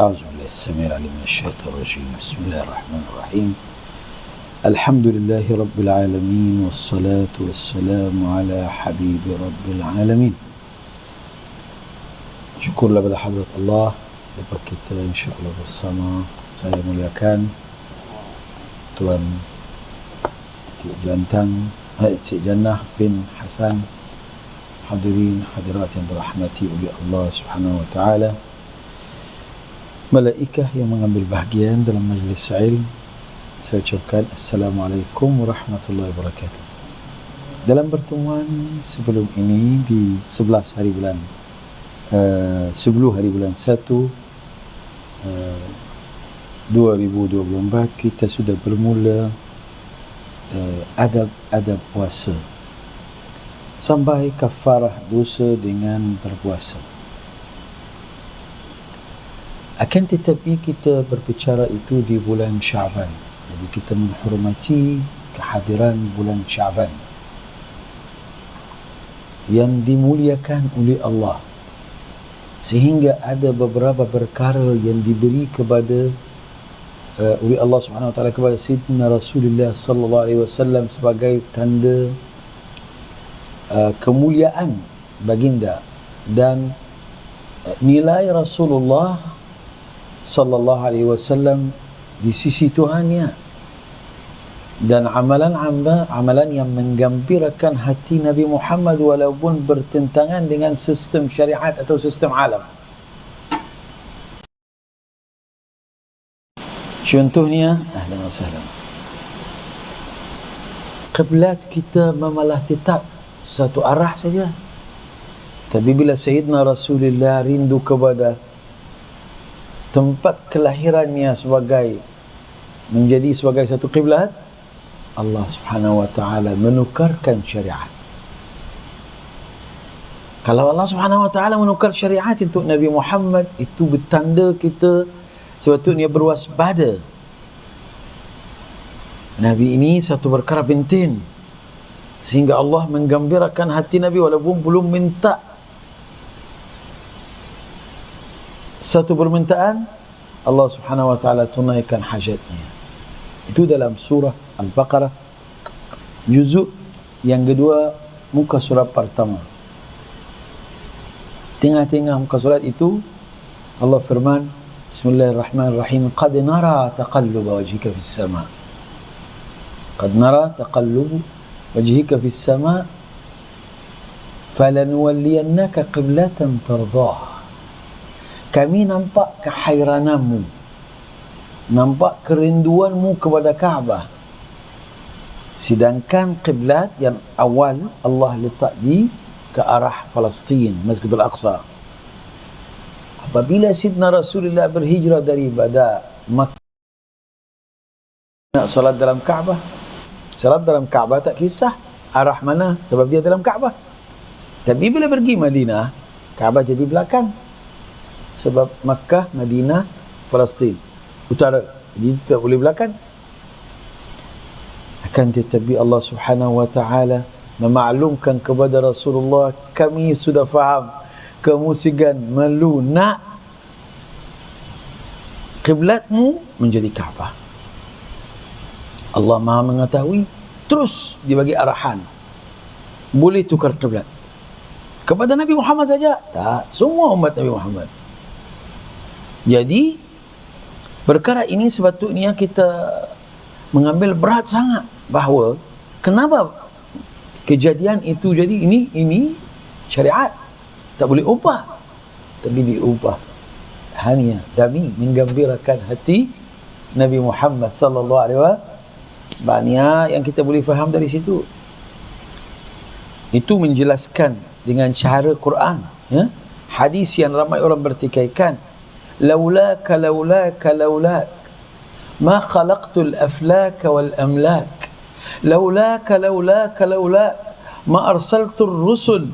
أعوذ بالله السميع العليم من الشيطان الرجيم. بسم الله الرحمن الرحيم. الحمد لله رب العالمين والصلاة والسلام على حبيب رب العالمين. Syukurlah pada hadrat Allah dapat kita insya-Allah bersama. Saya muliakan Tuan Cik Jantang, Cik Jannah bin Hasan, hadirin hadirat yang dirahmati oleh Allah Subhanahu wa taala, malaikah yang mengambil bahagian dalam majlis ilmu. Saya ucapkan Assalamualaikum warahmatullahi wabarakatuh. Dalam pertemuan sebelum ini di 11 hari bulan 10 hari bulan 1 2024 kita sudah bermula adab-adab puasa sampai kafarah dosa dengan berpuasa. Akan tetapi kita berbicara itu di bulan Syaban. Jadi kita menghormati kehadiran bulan Syaban yang dimuliakan oleh Allah, sehingga ada beberapa perkara yang diberi kepada oleh Allah Subhanahu wa taala kepada Sayyidina Rasulullah sallallahu alaihi wasallam sebagai tanda kemuliaan baginda dan nilai Rasulullah sallallahu alaihi wasallam di sisi Tuhannya, dan amalan yang menggembirakan hati Nabi Muhammad walaupun bertentangan dengan sistem syariat atau sistem alam. Contohnya, ahlan wa sahlan, qiblat kita memalah tetap satu arah saja. Tapi bila Sayyidina Rasulullah rindu kepada tempat kelahirannya menjadi sebagai satu kiblat, Allah Subhanahu wa taala menukarkan syariat. Kalau Allah Subhanahu wa taala menukar syariat untuk Nabi Muhammad, itu bertanda kita sepatutnya berwaspada. Nabi ini satu perkara penting, sehingga Allah menggembirakan hati Nabi walaupun belum minta satu permintaan, Allah Subhanahu wa taala tunaikan hajatnya. Itu dalam surah Al-Baqarah juzuk yang kedua, muka surat pertama. Tengah-tengah muka surat itu Allah firman, Bismillahirrahmanirrahim, qad nara taqalluba wajhika fis sama. Qad nara taqalluba wajhika fis sama falanuwalliyannaka qiblatan tardaha. Kami nampak kehairananmu, nampak kerinduanmu kepada Kaabah. Sedangkan kiblat yang awal Allah letak ke arah Palestin, Masjidil Aqsa. Apabila Sayyidina Rasulullah berhijrah daripada Makkah nak salat dalam Kaabah, salat dalam Kaabah tak kisah arah mana sebab dia dalam Kaabah. Tapi bila pergi Madinah, Kaabah jadi belakang. Sebab Makkah, Madinah, Palestin utara, jadi tak boleh belakang. Akan tetapi Allah Subhanahu wa taala memaklumkan kepada Rasulullah, kami sudah faham kamu segan malu nak kiblatmu menjadi Kaabah. Allah Maha mengetahui, terus dibagi arahan boleh tukar kiblat kepada Nabi Muhammad saja? Tak, semua umat Nabi Muhammad. Jadi perkara ini sepatutnya kita mengambil berat sangat, bahawa kenapa kejadian itu jadi ini syariat tak boleh ubah, tapi diubah hanya demi menggembirakan hati Nabi Muhammad sallallahu alaihi wasallam. Banyak yang kita boleh faham dari situ. Itu menjelaskan dengan cara Quran, ya? Hadis yang ramai orang bertikaikan, laulaka laulaka laulak ma khalaqtul aflaka wal amlak, laulaka laulaka laulak ma arsaltur rusul.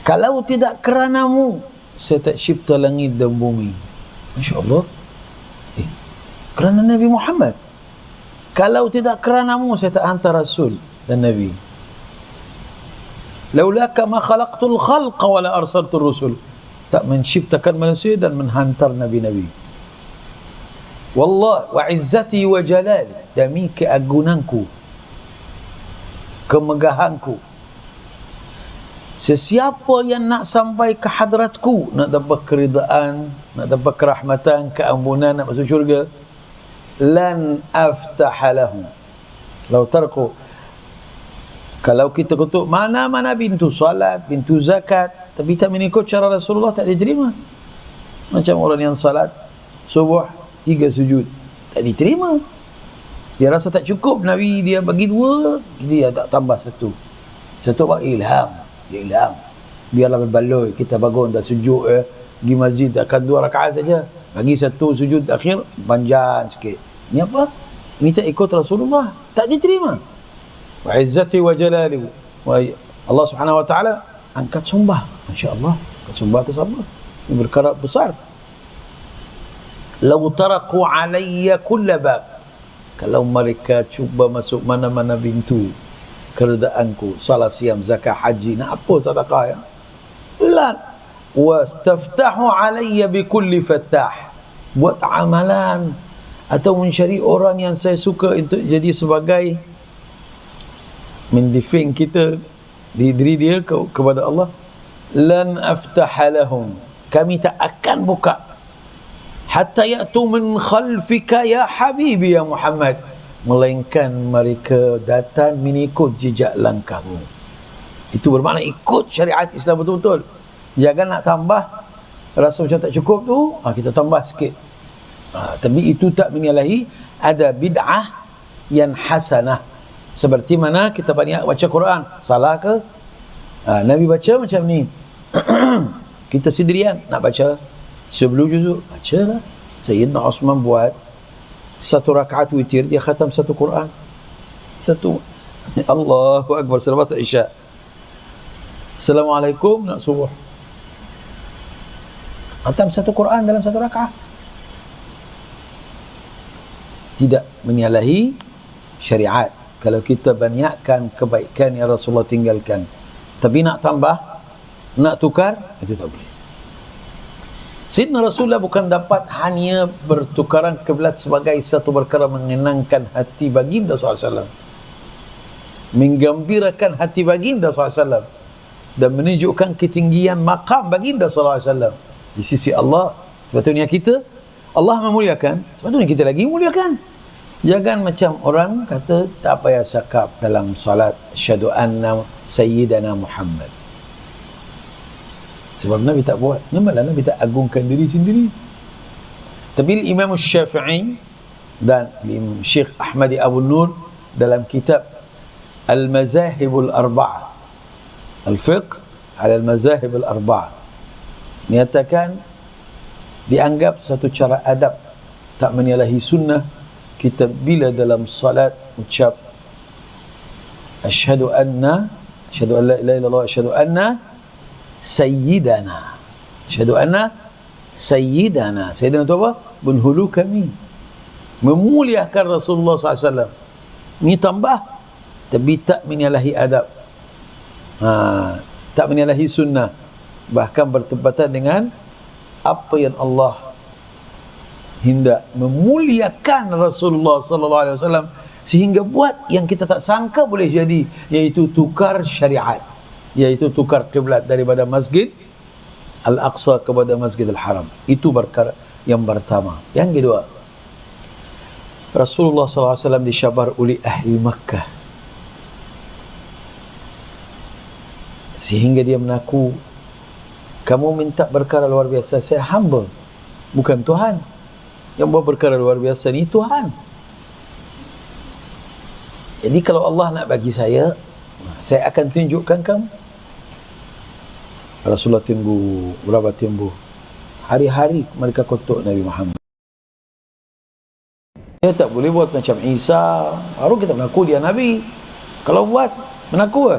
Kalau tidak keranamu saya tak cipta langit dan bumi. Masya Allah. Kerana Nabi Muhammad. Kalau tidak keranamu saya tak hantar Rasul dan Nabi. Laulaka ma khalaqtul khalqa wala arsaltur rusul. tak menciptakan manusia dan menghantar nabi-nabi. Wallah wa izzati wa jalali, demi keagunganku, kemegahanku, sesiapa yang nak sampai ke hadratku, nak dapat keridaan, nak dapat kerahmatan, keampunan, nak masuk syurga, lan aftahalahu law tarku. Kalau kita kutuk mana-mana pintu salat, pintu zakat, tapi tak mengikut cara Rasulullah, tak diterima. Macam orang yang salat subuh 3 sujud, tak diterima. Dia rasa tak cukup, Nabi dia bagi 2, dia tak tambah 1. Satu apa? Ilham. Dia ilham. Biarlah berbaloi, kita bangun dah sujud, pergi masjid akan 2 rakaat saja, bagi 1 sujud akhir panjang sikit. Ini apa? Ini tak ikut Rasulullah, tak diterima. Wa izzati wa jalali, wa Allah Subhanahu wa taala angkat sumpah, masya-Allah, angkat sumpah atas apa? Ini perkara besar. Law taraqu alayya kull bab, kalau mereka cuba masuk mana-mana pintu keredaanku, salat, siam, zakat, haji, nak apa sedekah ya? La wastaftahu alayya bi kulli fattah, buat amalan atau mencari orang yang saya suka untuk jadi sebagai mendefend kita di diri dia kepada Allah. Lan aftaha lahum, kami tak akan buka, hatta ya'tu min khalfika ya habibi ya Muhammad, melainkan mereka datang mengikut jejak langkahmu. Itu bermakna ikut syariat Islam betul-betul. Jangan nak tambah, rasa macam tak cukup tu, kita tambah sikit. Tapi itu tak menyalahi ada bid'ah yang hasanah. Seperti mana kita banyak baca Quran, salah ke? Nabi baca macam ni. Kita sendirian nak baca 10 juzuk, bacalah. Sayyidina Osman buat 1 rakaat witir, dia khatam 1 Quran. 1. Allahu Akbar, selepas Isya. Assalamualaikum, nak subuh. Khatam 1 Quran dalam 1 rakaat. Tidak menyalahi syariat kalau kita banyakkan kebaikan yang Rasulullah tinggalkan. Tapi nak tambah, nak tukar, itu tak boleh. Sayyidina Rasulullah bukan dapat hanya bertukaran kiblat sebagai satu perkara menyenangkan hati baginda SAW, menggembirakan hati baginda SAW, dan menunjukkan ketinggian maqam baginda SAW di sisi Allah. Sebetulnya kita, Allah memuliakan, sebetulnya kita lagi memuliakan. Jangan macam orang kata tak payah cakap dalam salat asyhadu anna sayyidana Muhammad, sebab Nabi tak buat. Memanglah Nabi tak agungkan diri sendiri. Tapi Imam Syafi'i dan Syekh Ahmadi Abu Nur dalam kitab Al-Mazahibul Arba'ah, Al-Fiqh ala Al-Mazahibul Arba'ah, menyatakan dianggap satu cara adab tak menyalahi sunnah kita bila dalam salat ucap asyhadu an la ilaha illallah, asyhadu anna sayyidana, asyhadu anna sayyidana. Sayyidana itu apa? Penghulu kami, memuliakan Rasulullah SAW. Ini tambah, tapi tak menyalahi adab, tak menyalahi sunnah, bahkan bertepatan dengan apa yang Allah hendak, memuliakan Rasulullah sallallahu alaihi wasallam, sehingga buat yang kita tak sangka boleh jadi, iaitu tukar syariat, iaitu tukar kiblat daripada Masjid Al-Aqsa kepada Masjid Al-Haram. Itu perkara yang pertama. Yang kedua, Rasulullah sallallahu alaihi wasallam disyabar oleh ahli Makkah sehingga dia mengaku, kamu minta perkara luar biasa, saya hamba, bukan Tuhan. Yang buat perkara luar biasa ni Tuhan. Jadi kalau Allah nak bagi saya akan tunjukkan kamu. Rasulullah tunggu berapa tempoh, hari-hari mereka kutuk Nabi Muhammad. Dia tak boleh buat macam Isa, baru kita mengaku dia Nabi. Kalau buat mengaku,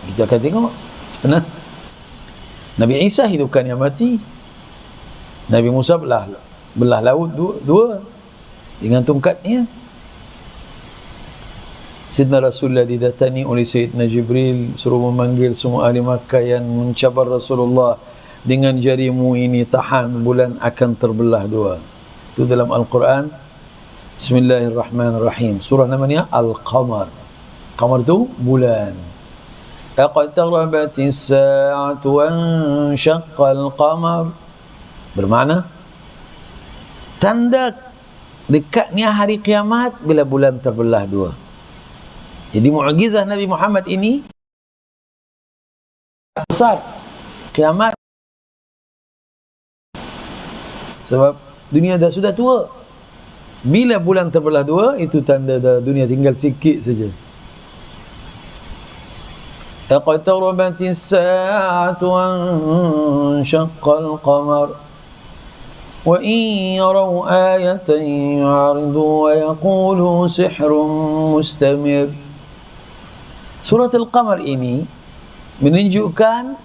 kita akan tengok. Benar? Nabi Isa hidupkan yang mati. Nabi Musa belah laut dua dengan tongkatnya. Sayyidina Rasulullah didatangi oleh Sayyidina Jibril, suruh memanggil semua ahli Makkah yang mencabar Rasulullah dengan jarimu ini tahan, bulan akan terbelah dua. Itu dalam Al-Quran. Bismillahirrahmanirrahim. Surah namanya Al-Qamar. Qamar itu bulan. Aqtarabatis sa'atu wanshaqqal qamar. Bermakna tanda dekatnya hari kiamat bila bulan terbelah dua. Jadi mukjizat Nabi Muhammad ini besar. Kiamat. Sebab dunia sudah tua. Bila bulan terbelah dua, itu tanda dunia tinggal sikit saja. Iqtarabatis sa'atu wanshaqqal qamar wa in yaraw ayatan yu'ridu wa yaqulu sihrun mustamir. Surat Al-Qamar ini menunjukkan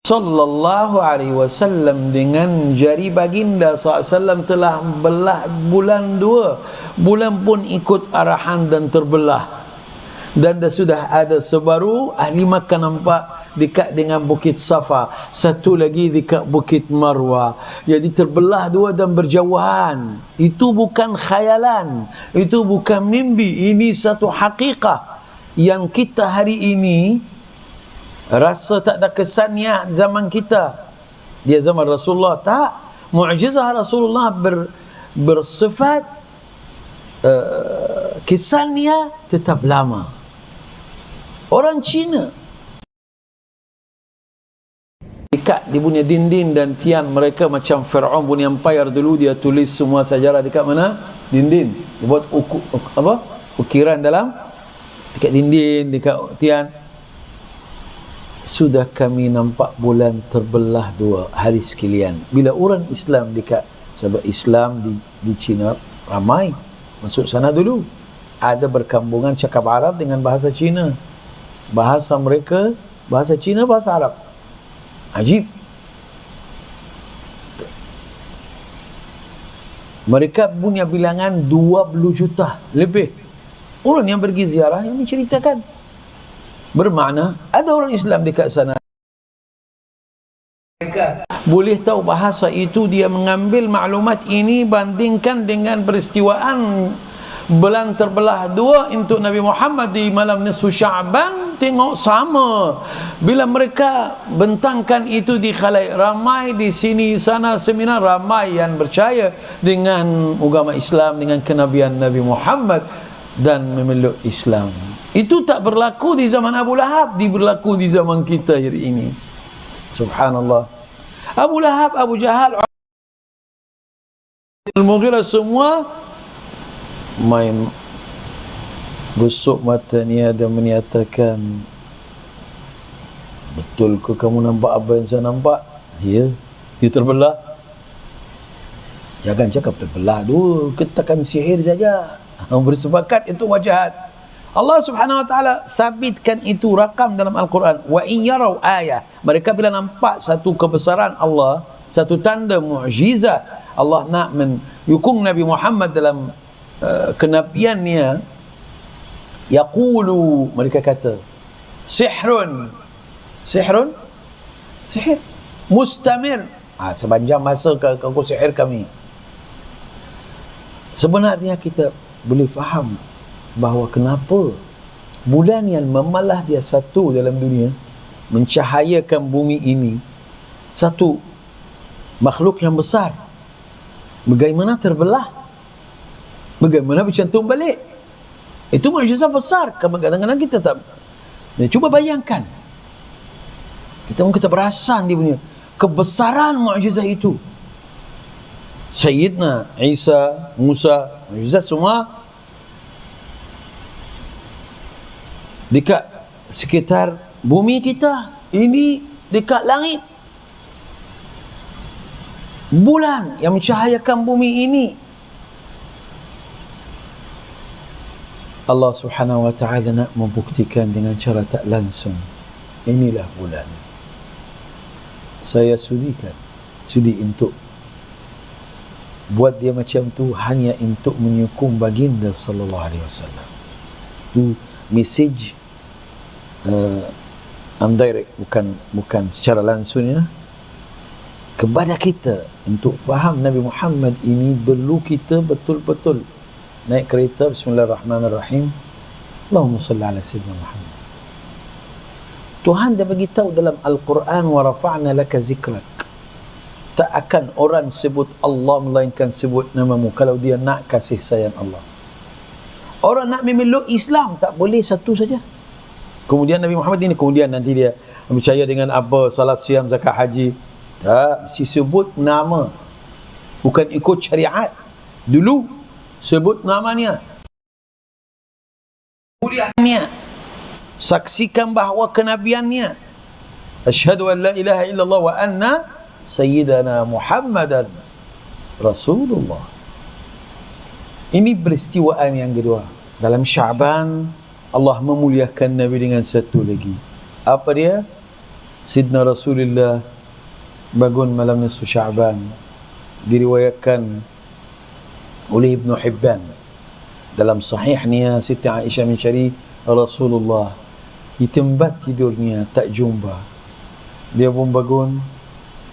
sallallahu alaihi wasallam dengan jari baginda SAW telah belah bulan dua. Bulan pun ikut arahan dan terbelah. Dan sudah ada sebaru ahli Makkah nampak dekat dengan Bukit Safa, satu lagi dekat Bukit Marwah. Jadi terbelah dua dan berjauhan. Itu bukan khayalan, itu bukan mimpi, ini satu hakikah yang kita hari ini rasa tak ada kesannya zaman kita. Dia zaman Rasulullah tak. Mukjizah Rasulullah bersifat kesannya tetap lama. Orang Cina dekat dia punya dinding dan tiang mereka macam Fir'aun punya empire dulu, dia tulis semua sejarah dekat mana? Dinding. Dia buat ukiran dalam dekat dinding, dekat tiang. Sudah kami nampak bulan terbelah dua, hari sekalian. Bila orang Islam dekat, sebab Islam di Cina ramai masuk sana dulu, ada berkambungan cakap Arab dengan bahasa Cina. Bahasa mereka, bahasa Cina, bahasa Arab. Ajib. Mereka punya bilangan 20 juta lebih. Orang yang pergi ziarah yang menceritakan. Bermakna ada orang Islam dekat sana. Boleh tahu bahasa itu, dia mengambil maklumat ini bandingkan dengan peristiwaan bulan terbelah dua untuk Nabi Muhammad di malam nisfu Sya'ban, tengok sama. Bila mereka bentangkan itu di khalaik ramai, di sini sana seminar ramai yang percaya dengan agama Islam, dengan kenabian Nabi Muhammad dan memeluk Islam. Itu tak berlaku di zaman Abu Lahab, berlaku di zaman kita hari ini. Subhanallah. Abu Lahab, Abu Jahal, Al-Mughirah semua main gosok mata niat dan menyatakan, betul ke kamu nampak apa yang saya nampak? Ya, dia terbelah. Jangan cakap terbelah dulu, katakan sihir saja. Bersepakat itu wajahat. Allah Subhanahu wa taala sabitkan itu rakam dalam Al-Quran. Wa iyaraw ayah. Mereka bila nampak satu kebesaran Allah, satu tanda mukjizat, Allah nak menyukung Nabi Muhammad dalam kenabiannya, yaqulu, mereka kata sihrun, sihir mustamir, sepanjang masa kau sihir kami. Sebenarnya kita boleh faham bahawa kenapa bulan yang memalah dia satu dalam dunia, mencahayakan bumi ini, satu makhluk yang besar, bagaimana terbelah, bagaimana bercantum balik. Itu mukjizat besar. Kadang-kadang kita tak, cuba bayangkan, kita perasan dia punya kebesaran mukjizat itu. Sayyidina Isa, Musa, mukjizat semua dekat sekitar bumi kita ini, dekat langit. Bulan yang mencahayakan bumi ini, Allah Subhanahu wa ta'ala nak membuktikan dengan cara tak langsung. Inilah bulan. Saya sudi untuk buat dia macam tu hanya untuk menyokong baginda sallallahu alaihi wasallam. Tu message indirect, bukan secara langsungnya, kepada kita untuk faham Nabi Muhammad ini perlu kita betul-betul naik kereta. Bismillahirrahmanirrahim. Allahumma salli ala sayyidina Muhammad. Tuhan dah bagi tahu dalam Al-Quran, wa rafa'na laka zikrak. Tak akan orang sebut Allah melainkan sebut namamu kalau dia nak kasih sayang Allah. Orang nak memeluk Islam tak boleh satu saja. Kemudian Nabi Muhammad ini, kemudian nanti dia percaya dengan apa, salat, siam, zakat, haji. Tak, mesti sebut nama. Bukan ikut syariat. Dulu sebut namanya. Mulianya. Saksikan bahawa kenabiannya. Asyhadu an la ilaha illallah wa anna sayyidana Muhammadan Rasulullah. Ini peristiwaan yang kedua. Dalam Syaban Allah memuliakan Nabi dengan satu lagi. Apa dia? Sidna Rasulullah bangun malam nisfu Syaban. Diriwayatkan oleh Ibn Hibban dalam sahihnya, Siti Aisyah mencari Rasulullah di tempat tidurnya tak jumpa. Dia pun bangun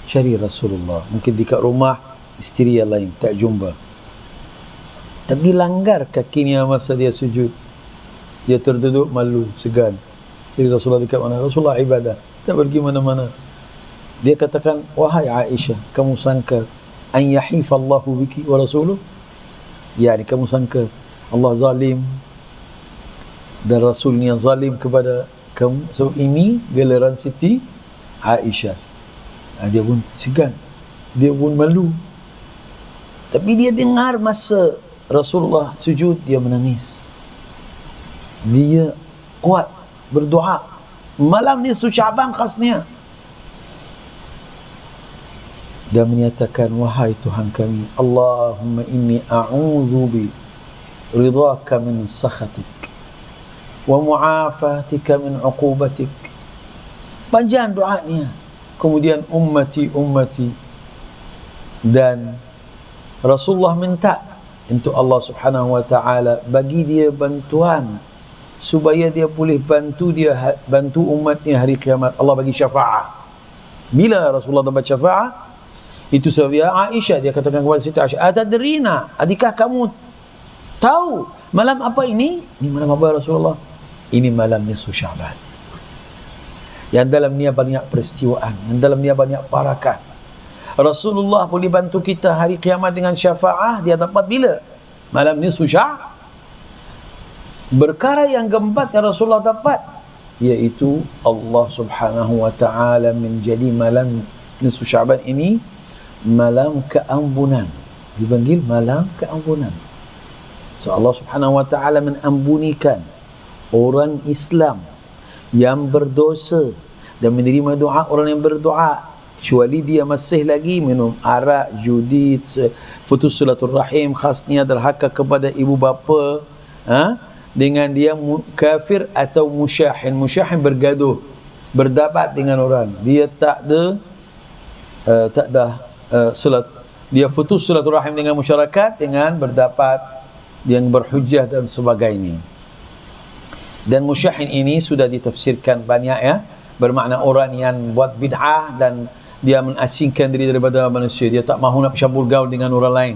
cari Rasulullah. Mungkin di kat rumah isteri yang lain tak jumpa. Tapi langgar kakinya masa dia sujud. Dia terduduk malu, segan. Jadi Rasulullah dekat mana? Rasulullah ibadah, tak pergi mana-mana. Dia katakan, wahai Aisyah, kamu sangka an yahifallahu biki wa rasuluh? Ya, kamu sangka Allah zalim dan Rasulnya zalim kepada kamu? So ini gelaran Siti Aisyah. Dia pun segan, dia pun malu. Tapi dia dengar masa Rasulullah sujud, dia menangis. Dia kuat berdoa malam nisfu Syaban khasnya. Dia menyatakan, wahai Tuhan kami, Allahumma inni a'udzu bi ridhaka min sakhatik wa mu'afatika min uqubatik. Panjang doanya. Kemudian ummati dan Rasulullah minta untuk Allah Subhanahu wa taala bagi dia bantuan supaya dia boleh bantu umatnya hari kiamat. Allah bagi syafaat. Bila Rasulullah dapat syafaat, itu sebab Aisyah, dia katakan kepada Siti Aisyah, atadrina, adakah kamu tahu malam apa ini? Ini malam apa Rasulullah? Ini malam nisfu Syaban. Yang dalam ni banyak peristiwaan, yang dalam ni banyak barakah. Rasulullah boleh bantu kita hari kiamat dengan syafaat. Dia dapat bila? Malam nisfu Syaban. Perkara yang keempat yang Rasulullah dapat, iaitu Allah Subhanahu wa taala menjadi malam nisfu Syaban ini malam keampunan. Dipanggil malam keampunan. So Allah Subhanahu wa taala mengampunikan orang Islam yang berdosa dan menerima doa orang yang berdoa, kecuali dia masih lagi minum arak, judi, putus silaturahim, khasnya derhaka kepada ibu bapa, dengan dia kafir atau musyahin. Musyahin bergaduh, berdebat dengan orang. Dia tak ada dia putus silaturahim dengan masyarakat dengan berdapat, yang berhujjah dan sebagainya. Dan musyahin ini sudah ditafsirkan banyak, ya, bermakna orang yang buat bid'ah dan dia mengasingkan diri daripada manusia. Dia tak mahu nak bercampur gaul dengan orang lain.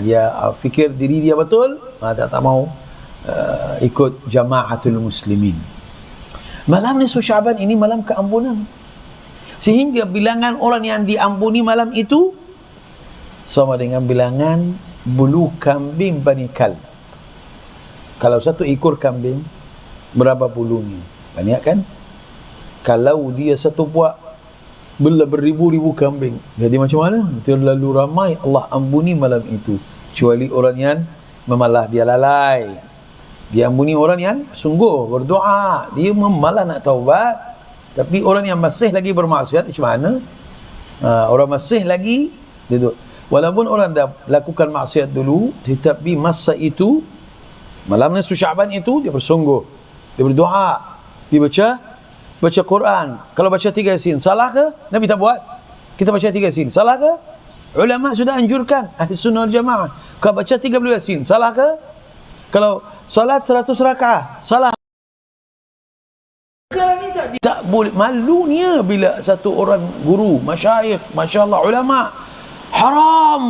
Dia fikir diri dia betul, tak mahu ikut jamaatul muslimin. Malam nisfu Syaban ini malam keampunan, sehingga bilangan orang yang diampuni malam itu sama dengan bilangan bulu kambing Bani Kalb. Kalau satu ekor kambing, berapa bulunya? Banyak kan? Kalau dia satu buah beribu-ribu kambing, jadi macam mana? Terlalu ramai. Allah ampuni malam itu, kecuali orang yang memalah, dia lalai. Dia ampuni orang yang sungguh berdoa, dia memalah nak taubat. Tapi orang yang masih lagi bermaksiat macam mana? Orang masih lagi dia, walaupun orang dah lakukan maksiat dulu, tetapi masa itu malam nisfu Syaban itu dia bersungguh, dia berdoa, dia baca Quran. Kalau baca 3 Yasin, salah ke? Nabi tak buat. Kita baca 3 Yasin, salah ke? Ulama sudah anjurkan, ahli sunnah wal jamaah. Kalau baca 30 Yasin, salah ke? Kalau salat 100 rakaat, salah. Tak boleh, malunya bila satu orang guru, masyayikh, masya-Allah, ulama, haram,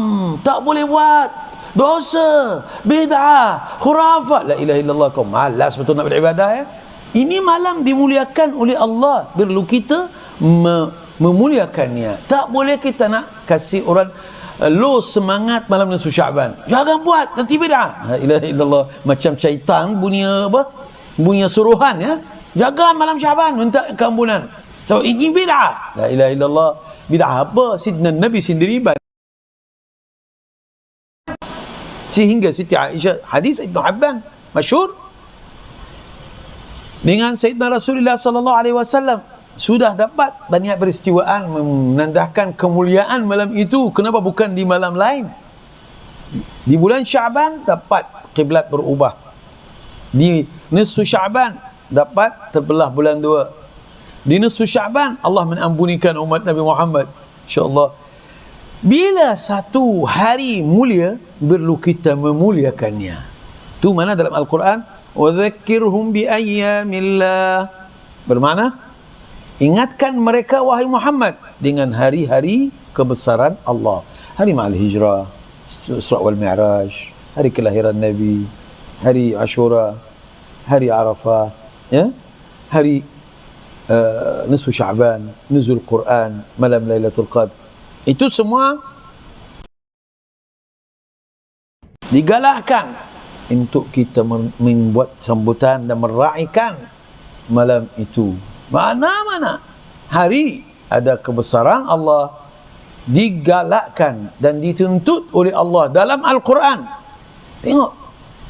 tak boleh buat, dosa, bid'ah, khurafat, la ilaha illallah. Kau malas betul nak beribadah ya. Ini malam dimuliakan oleh Allah, perlu kita memuliakannya. Tak boleh kita nak kasih orang low semangat malam nisfu Syaban. Jangan buat, nanti bid'ah. La ilaha illallah. Macam syaitan punya apa? Punya suruhan ya. Jangan malam Syaban minta keampunan. So ini bid'ah. La ilaha illallah. Bid'ah apa? Sidna Nabi sendiri sehingga Siti Aisyah, hadis Ibn Hibban masyhur, dengan Sayyidina Rasulullah sallallahu alaihi wasallam sudah dapat banyak peristiwaan menandakan kemuliaan malam itu. Kenapa bukan di malam lain? Di bulan Syaban dapat kiblat berubah. Di nisfu Syaban dapat terbelah bulan 2. Di nisfu Syaban Allah mengampunikan umat Nabi Muhammad. InsyaAllah. Bila satu hari mulia, perlu kita memuliakannya. Itu mana dalam Al-Quran? وَذَكِّرْهُمْ بِأَيَّامِ اللَّهِ. Bermakna, ingatkan mereka wahai Muhammad dengan hari-hari kebesaran Allah. Hari Ma'al Hijrah, Isra wal Mi'raj, hari kelahiran Nabi, hari Ashura, hari Arafah, ya? Hari nisfu Sya'ban, nuzul Quran, malam Lailatul Qadr. Itu semua digalakkan untuk kita membuat sambutan dan meraihkan malam itu. Mana-mana hari ada kebesaran Allah digalakkan dan dituntut oleh Allah dalam Al-Quran. Tengok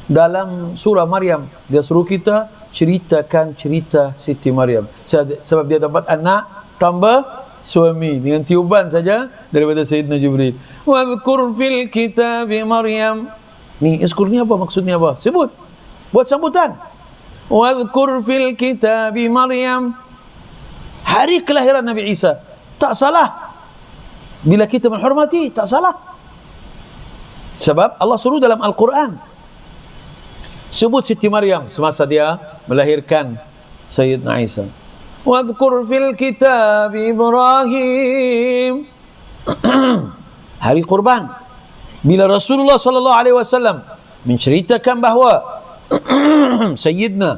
dalam surah Maryam, dia suruh kita ceritakan cerita Siti Maryam. Sebab dia dapat anak tambah suami dengan tiuban saja daripada Sayyidina Jibril. Wa dzkur fil kitabi Maryam. Ni izkur ni apa maksudnya apa? Sebut. Buat sambutan. Wa dzkur fil kitabi Maryam. Hari kelahiran Nabi Isa. Tak salah. Bila kita menghormati, tak salah. Sebab Allah suruh dalam Al-Quran. Sebut Siti Maryam semasa dia melahirkan Sayyidina Isa. Wadhkur fil kitab Ibrahim. Hari kurban. Bila Rasulullah sallallahu alaihi wasallam menceritakan bahawa Sayyidina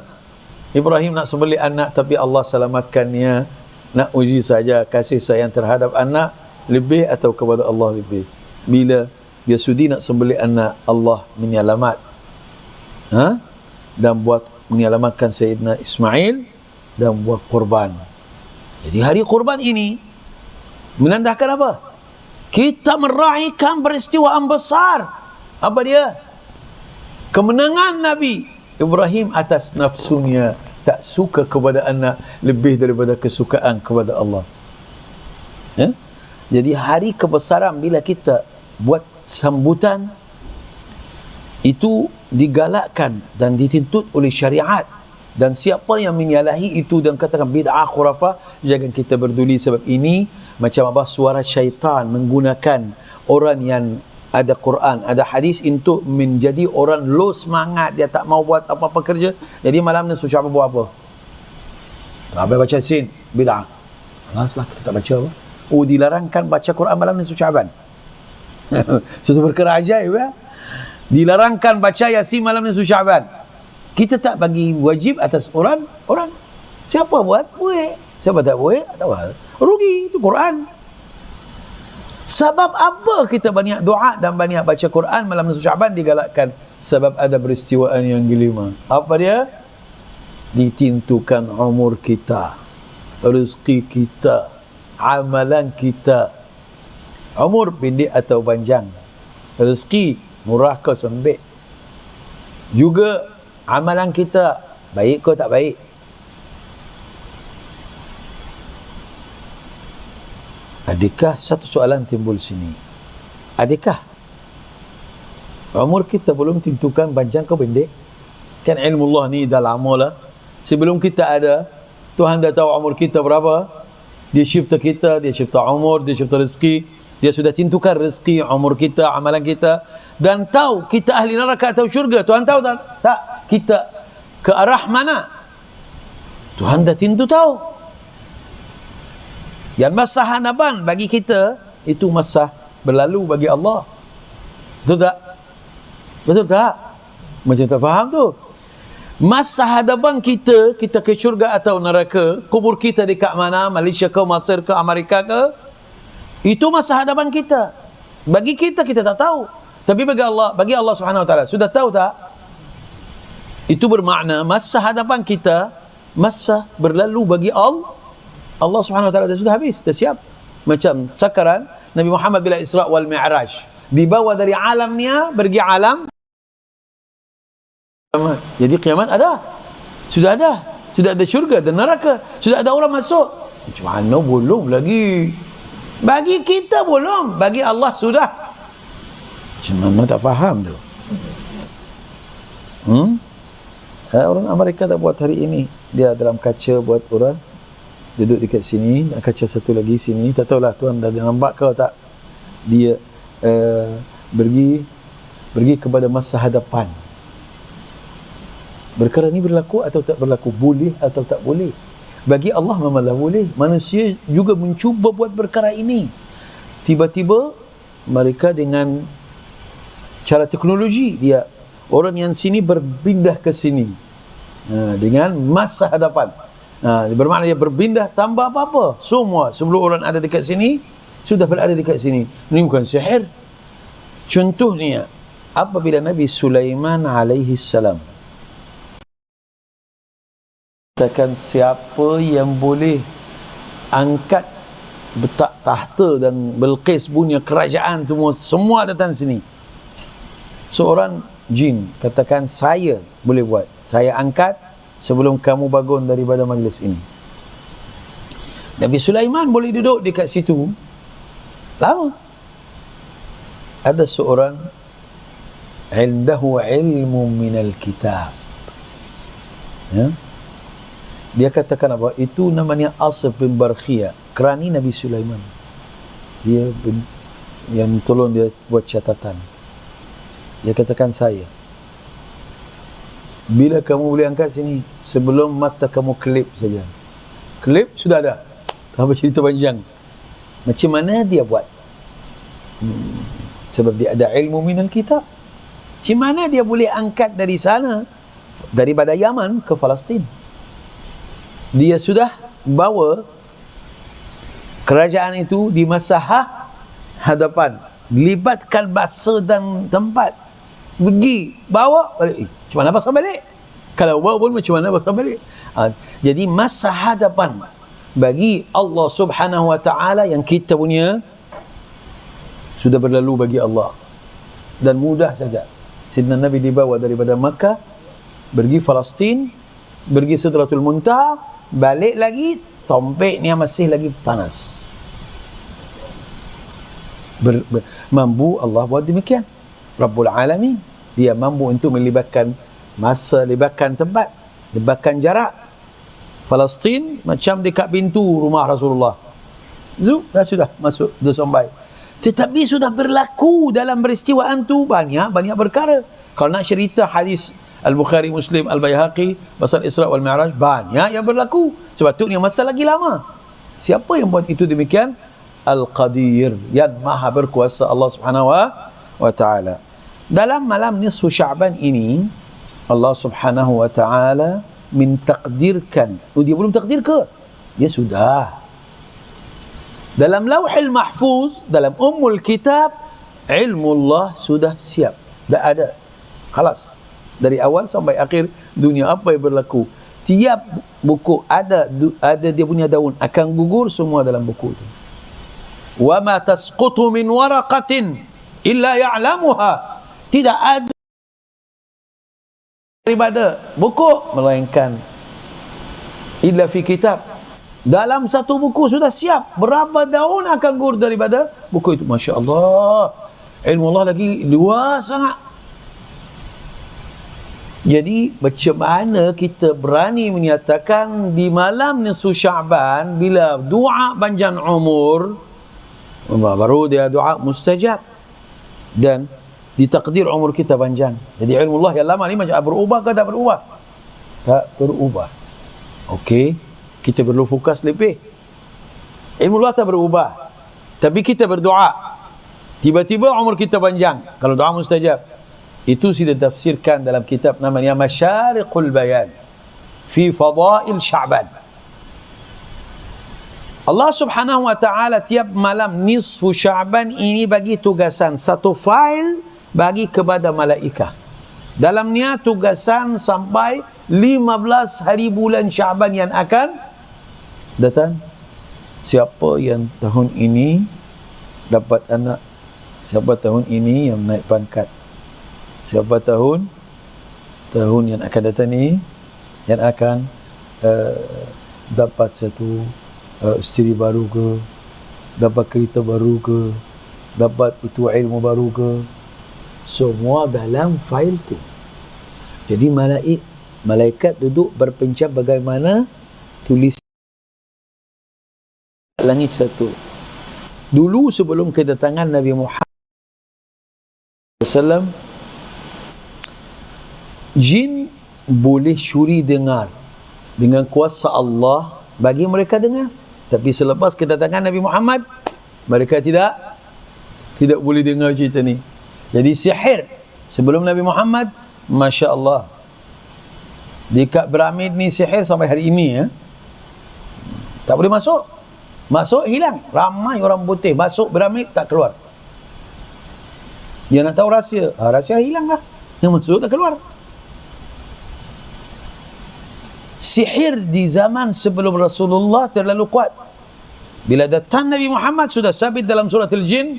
Ibrahim nak sembelih anak tapi Allah selamatkannya, nak uji saja kasih sayang terhadap anak lebih atau kepada Allah lebih. Bila dia sudi nak sembelih anak, Allah menyelamat, dan buat menyelamatkan Sayyidina Ismail dan buat kurban. Jadi hari kurban ini menandakan apa? Kita meraihkan peristiwaan besar. Apa dia? Kemenangan Nabi Ibrahim atas nafsunya, tak suka kepada anak lebih daripada kesukaan kepada Allah. Jadi hari kebesaran bila kita buat sambutan itu digalakkan dan dituntut oleh syariat. Dan siapa yang menyalahi itu dan katakan bid'ah khurafah, jangan kita berduli. Sebab ini macam apa, suara syaitan menggunakan orang yang ada Quran, ada hadis untuk menjadi orang low semangat, dia tak mau buat apa-apa kerja. Jadi malam ni susah buat apa? Habis baca sin, bid'ah. Alaslah kita tak baca apa? Oh, dilarangkan baca Quran malam ni Syaban. Satu perkara ajaib ya. Dilarangkan baca Yasin malam ni Syaban. Kita tak bagi wajib atas orang. Siapa buat? Boleh. Siapa tak boleh? Tak boleh. Rugi, itu Quran. Sebab apa kita banyak doa dan banyak baca Quran malam nisfu Syaban digalakkan? Sebab ada peristiwaan yang kelima. Apa dia? Ditentukan umur kita, rezeki kita, amalan kita. Umur pendek atau panjang, rezeki murah ke sempit, juga amalan kita baik ke tak baik. Adakah, satu soalan timbul sini, adakah umur kita belum tentukan panjang ke pendek? Kan ilmu Allah ni dah lama lah. Sebelum kita ada, Tuhan dah tahu umur kita berapa. Dia cipta kita, dia cipta umur, dia cipta rezeki. Dia sudah tentukan rezeki, umur kita, amalan kita, dan tahu kita ahli neraka atau syurga. Tuhan tahu tak? Tak. Kita ke arah mana? Tuhan dah tentu tahu. Yang masa hadapan bagi kita itu masa berlalu bagi Allah. Betul tak? Betul tak? Macam tak faham tu. Masa hadapan kita ke syurga atau neraka, kubur kita dekat mana, Malaysia ke, Mesir ke, Amerika ke, itu masa hadapan kita. Bagi kita tak tahu. Tapi bagi Allah Subhanahu Wa Taala sudah tahu tak? Itu bermakna masa hadapan kita, masa berlalu bagi Allah Subhanahu Wa Taala sudah habis, dah siap. Macam sakaran Nabi Muhammad bila Isra wal Mi'raj, dibawa dari alam dunia pergi alam kiamat. Jadi kiamat sudah ada syurga dan neraka, sudah ada orang masuk. Macam mana belum lagi? Bagi kita belum, bagi Allah sudah. Macam mana tak faham tu? Orang Amerika tak buat hari ini. Dia dalam kaca buat orang duduk dekat sini, kaca satu lagi sini. Tak tahulah tuan dah nampak ke tak? Dia pergi kepada masa hadapan. Perkara ni berlaku atau tak berlaku, boleh atau tak boleh. Bagi Allah memanglah boleh. Manusia juga mencuba buat perkara ini. Tiba-tiba mereka dengan cara teknologi, dia orang yang sini berpindah ke sini dengan masa hadapan. Bermakna dia berpindah tanpa apa-apa. Semua sebelum orang ada dekat sini sudah berada dekat sini. Ini bukan sihir. Contohnya apabila Nabi Sulaiman alaihi salam katakan siapa yang boleh angkat betak tahta dan Bilqis punya kerajaan semua datang sini. Seorang jin katakan saya boleh buat, saya angkat sebelum kamu bangun daripada majlis ini. Nabi Sulaiman boleh duduk dekat situ lama. Ada seorang indahu ilmu minal kitab, dia katakan apa? Itu namanya Asif bin Barkhiyah, kerani Nabi Sulaiman. Dia yang tolong dia buat catatan. Dia katakan saya, bila kamu boleh angkat sini, sebelum mata kamu kelip saja. Kelip sudah ada. Apa cerita panjang. Macam mana dia buat? Sebab dia ada ilmu minal kitab. Macam mana dia boleh angkat dari sana, daripada Yaman ke Palestin? Dia sudah bawa kerajaan itu di masa hadapan, libatkan masa dan tempat, pergi bawa balik. Macam mana pasal balik? Kalau bawa pun macam mana pasal balik? Jadi masa hadapan bagi Allah Subhanahu Wa Taala yang kita punya sudah berlalu bagi Allah, dan mudah saja. Sidna Nabi dibawa daripada Makkah pergi Palestin, pergi Sidratul Muntaha, balik lagi, tompeknya masih lagi panas. Mampu Allah buat demikian. Rabbul Alamin, dia mampu untuk melibatkan masa, libatkan tempat, libatkan jarak. Palestin macam dekat pintu rumah Rasulullah, sudah masuk, dah sampai. Tetapi sudah berlaku dalam peristiwaan tu banyak perkara. Kalau nak cerita hadis Al-Bukhari, Muslim, Al-Baihaqi pasal Isra wal Mi'raj, banyak yang berlaku. Sepatutnya masa lagi lama. Siapa yang buat itu demikian? Al-Qadir, yang maha berkuasa, Allah Subhanahu Wa Ta'ala. Dalam malam nisfu Sya'ban ini, Allah Subhanahu Wa Ta'ala mentakdirkan. Dia belum takdir ke? Dia sudah. Dalam Lauhil Mahfuz, dalam Ummul Kitab, ilmu Allah sudah siap. Dah ada. Khalas. Dari awal sampai akhir dunia apa yang berlaku. Tiap buku ada dia punya daun, akan gugur semua dalam buku itu. Wa ma tasqutu min waraqatin illa ya'lamuha. Tidak ada daripada buku melainkan illa fi kitab. Dalam satu buku sudah siap berapa daun akan gugur daripada buku itu. Masya Allah, ilmu Allah lagi luas sangat. Jadi macam mana kita berani menyatakan di malam nisfu Sya'ban, bila doa panjang umur, baru dia doa mustajab, dan ditakdir umur kita panjang. Jadi ilmu Allah yang lama ni macam berubah ke tak berubah? Tak berubah. Okey, kita perlu fokus lebih. Ilmu Allah tak berubah. Tapi kita berdoa. Tiba-tiba umur kita panjang. Kalau doa mustajab. Itu sudah tafsirkan dalam kitab namanya Masyariqul Bayan fi Fadail Sya'ban. Allah Subhanahu wa taala tiap malam nisfu Sya'ban ini bagi tugasan satu file bagi kepada malaikah. Dalamnya tugasan sampai 15 hari bulan Sya'ban yang akan datang. Siapa yang tahun ini dapat anak, siapa tahun ini yang naik pangkat, siapa tahun yang akan datang ni yang akan dapat satu isteri baru ke, dapat kereta baru ke, dapat itu ilmu baru ke, semua dalam fail tu. Jadi malaikat duduk berpencap bagaimana tulis langit satu. Dulu sebelum kedatangan Nabi Muhammad SAW, jin boleh curi dengar dengan kuasa Allah bagi mereka dengar. Tapi selepas kedatangan Nabi Muhammad, mereka tidak boleh dengar cerita ni. Jadi sihir sebelum Nabi Muhammad, Masya Allah, di Ka'b Piramid ni sihir sampai hari ini ya. Tak boleh masuk. Masuk hilang. Ramai orang putih masuk piramid tak keluar. Dia nak tahu rahsia. Rahsia hilang lah. Yang masuk tak keluar. Sihir di zaman sebelum Rasulullah terlalu kuat. Bila datang Nabi Muhammad sudah sabit dalam surah Al-Jin,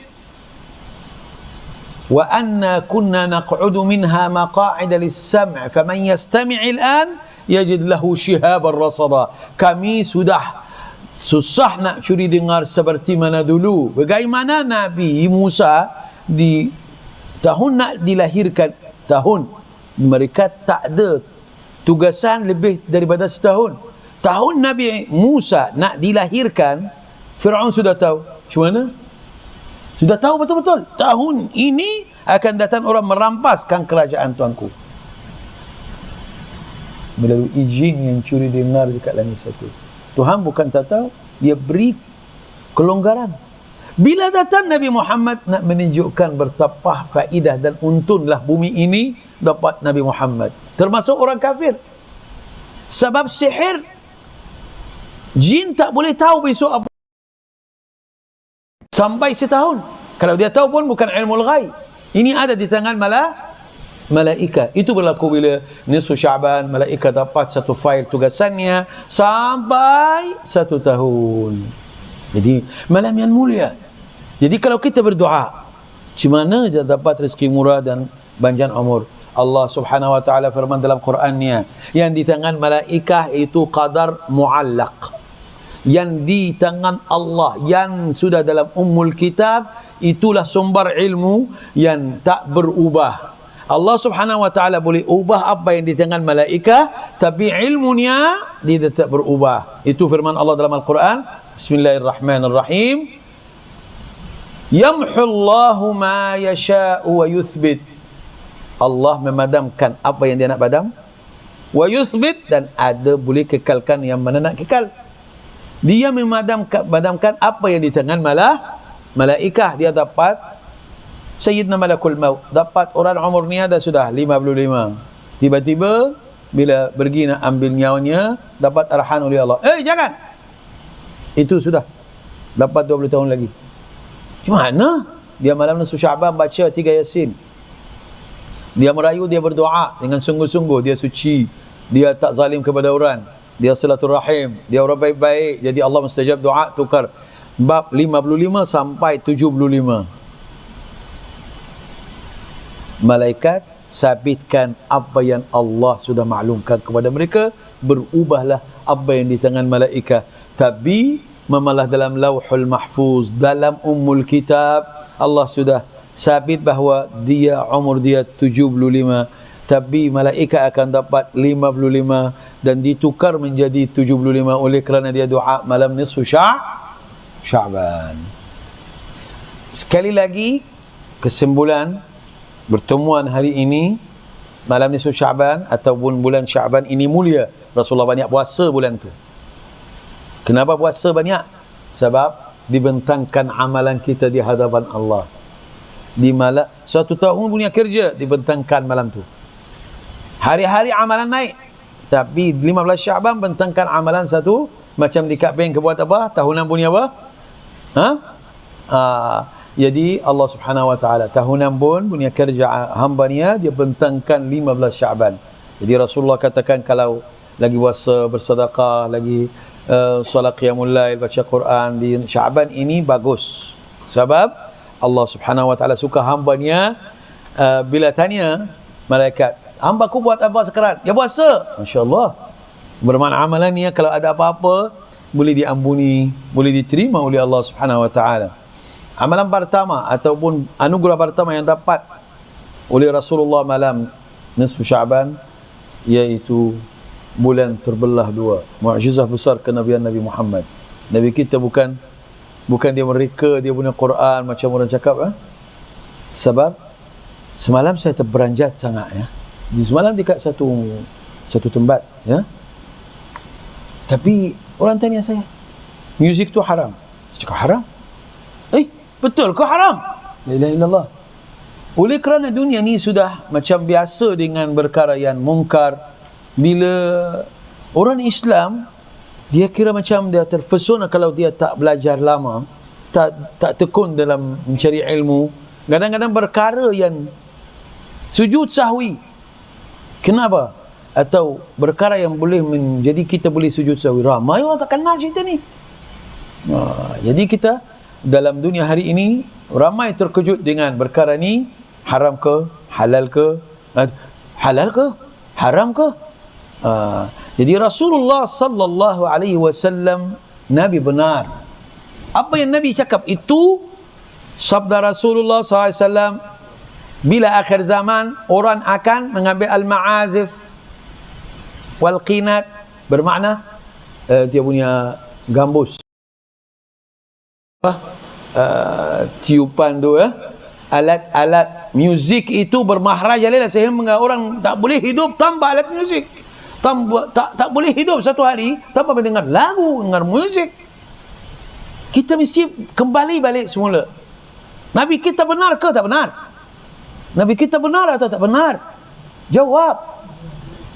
wa anna kunna naq'udu minha maqa'ida lis-sam' faman yastami' al-an yajid lahu shihaban rasada. Kami sudah susah nak curi dengar seperti mana dulu. Bagaimana Nabi Musa di tahun nak dilahirkan, tahun mereka tak ada tugasan lebih daripada setahun. Tahun Nabi Musa nak dilahirkan, Fir'aun sudah tahu. Macam mana? Sudah tahu betul-betul. Tahun ini akan datang orang merampaskan kerajaan tuanku. Melalui jin yang curi dengar dekat langit satu. Tuhan bukan tak tahu, dia beri kelonggaran. Bila datang Nabi Muhammad nak menunjukkan bertapa faedah dan untunlah bumi ini dapat Nabi Muhammad. Termasuk orang kafir. Sebab sihir, jin tak boleh tahu besok apa. Sampai setahun. Kalau dia tahu pun bukan ilmu ghaib. Ini ada di tangan malaikat. Itu berlaku bila nisfu Sya'ban, malaikat dapat satu fail tugasannya sampai 1 tahun. Jadi malam yang mulia. Jadi kalau kita berdoa, macam mana dia dapat rezeki murah dan panjang umur? Allah Subhanahu wa taala firman dalam Qurannya, yang di tangan malaikat itu qadar muallaq. Yang di tangan Allah, yang sudah dalam Ummul Kitab, itulah sumber ilmu yang tak berubah. Allah Subhanahu wa taala boleh ubah apa yang di tangan malaikat, tapi ilmunya dia tetap berubah. Itu firman Allah dalam Al-Quran. Bismillahirrahmanirrahim. Yamhu Allahu ma yasha'u wa yuthbit. Allah memadamkan apa yang dia nak padam, wa yuthbit, dan ada boleh kekalkan yang mana nak kekal. Dia memadamkan apa yang di tangan malaikat. Dia dapat Sayyidina Malakul Maut, dapat orang umur ni ada sudah 55. Tiba-tiba bila pergi nak ambil nyawanya, dapat arahan oleh Allah, jangan, itu sudah dapat 20 tahun lagi. Gimana? Dia malam nisfu Sya'ban baca 3 Yasin. Dia merayu, dia berdoa dengan sungguh-sungguh, dia suci, dia tak zalim kepada orang, dia silaturahim, dia orang baik-baik. Jadi Allah mustajab doa. Tukar bab 55 sampai 75. Malaikat sabitkan apa yang Allah sudah maklumkan kepada mereka. Berubahlah apa yang di tangan malaikat. Tapi memalah dalam Lauhul Mahfuz, dalam Ummul Kitab, Allah sudah sabit bahawa dia umur dia 75, tapi malaikat akan dapat 55 dan ditukar menjadi 75 oleh kerana dia doa malam nisfu Sya'ban. Sekali lagi kesimpulan pertemuan hari ini, malam nisfu Sya'ban ataupun bulan Sya'ban ini mulia. Rasulullah banyak puasa bulan tu. Kenapa puasa banyak? Sebab dibentangkan amalan kita di hadapan Allah. Di malam, satu tahun punya kerja dibentangkan malam tu. Hari-hari amalan naik. Tapi 15 Syaban bentangkan amalan satu. Macam di kad bank buat apa? Tahunan punya apa? Jadi Allah Subhanahu Wa Taala tahunan pun punya kerja hamba dia bentangkan 15 Syaban. Jadi Rasulullah katakan kalau lagi puasa, bersedekah, lagi solat qiyamul lail, baca Quran di Syaban ini bagus. Sebab Allah Subhanahu Wa Taala suka hamba-Nya bila tanya malaikat, hamba ku buat apa sekarang? Ya puasa. Masya-Allah. Bermakna amalannya kalau ada apa-apa boleh diampuni, boleh diterima oleh Allah Subhanahu Wa Taala. Amalan pertama ataupun anugerah pertama yang dapat oleh Rasulullah malam nisfu Syaban iaitu bulan terbelah dua. Mukjizat besar kenabian Nabi Muhammad. Nabi kita bukan dia mereka dia punya Quran macam orang cakap Sebab semalam saya terberanjat sangat Di semalam dekat satu tempat Tapi orang tanya saya, muzik tu haram. Saya cakap haram? Betul ke haram? La ilaha illallah. Oleh kerana dunia ni sudah macam biasa dengan perkara yang mungkar. Bila orang Islam, dia kira macam dia terfesona kalau dia tak belajar lama, tak tekun dalam mencari ilmu. Kadang-kadang perkara yang sujud sahwi. Kenapa? Atau perkara yang boleh menjadi kita boleh sujud sahwi. Ramai orang tak kenal cerita ni. Jadi kita dalam dunia hari ini ramai terkejut dengan perkara ni. Haram ke? Halal ke? Halal ke? Haram ke? Jadi Rasulullah sallallahu alaihi wasallam Nabi benar. Apa yang Nabi cakap itu sabda Rasulullah sallallahu alaihi wasallam, bila akhir zaman orang akan mengambil al-ma'azif wal qinat, bermakna dia punya gambus, tiupan tu alat-alat muzik itu bermahrajalah sehingga orang tak boleh hidup tanpa alat muzik. Tak boleh hidup satu hari tanpa mendengar lagu, dengar muzik. Kita mesti kembali balik semula. Nabi kita benar ke tak benar? Nabi kita benar atau tak benar? Jawab.